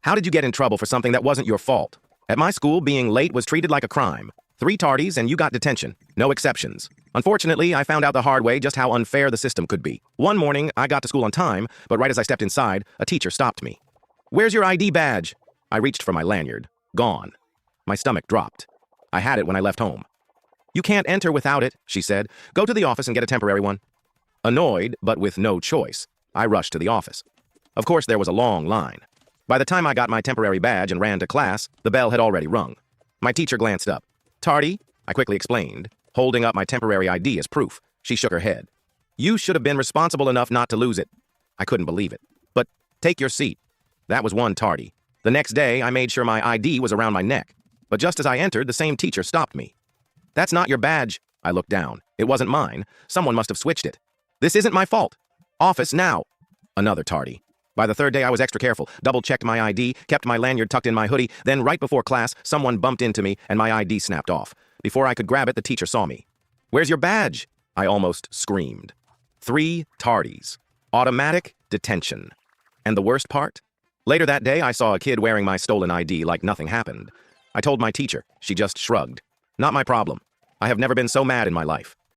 How did you get in trouble for something that wasn't your fault? At my school, being late was treated like a crime. 3 tardies and you got detention. No exceptions. Unfortunately, I found out the hard way just how unfair the system could be. One morning, I got to school on time, but right as I stepped inside, a teacher stopped me. "Where's your ID badge?" I reached for my lanyard. Gone. My stomach dropped. I had it when I left home. "You can't enter without it," she said. "Go to the office and get a temporary one." Annoyed, but with no choice, I rushed to the office. Of course, there was a long line. By the time I got my temporary badge and ran to class, the bell had already rung. My teacher glanced up. "Tardy," I quickly explained, holding up my temporary ID as proof. She shook her head. "You should have been responsible enough not to lose it." I couldn't believe it. "But take your seat." That was one tardy. The next day, I made sure my ID was around my neck. But just as I entered, the same teacher stopped me. "That's not your badge." I looked down. It wasn't mine. Someone must have switched it. "This isn't my fault." "Office now." Another tardy. By the third day, I was extra careful, double-checked my ID, kept my lanyard tucked in my hoodie, then right before class, someone bumped into me and my ID snapped off. Before I could grab it, the teacher saw me. "Where's your badge?" I almost screamed. 3 tardies. Automatic detention. And the worst part? Later that day, I saw a kid wearing my stolen ID like nothing happened. I told my teacher. She just shrugged. "Not my problem. I have never been so mad in my life."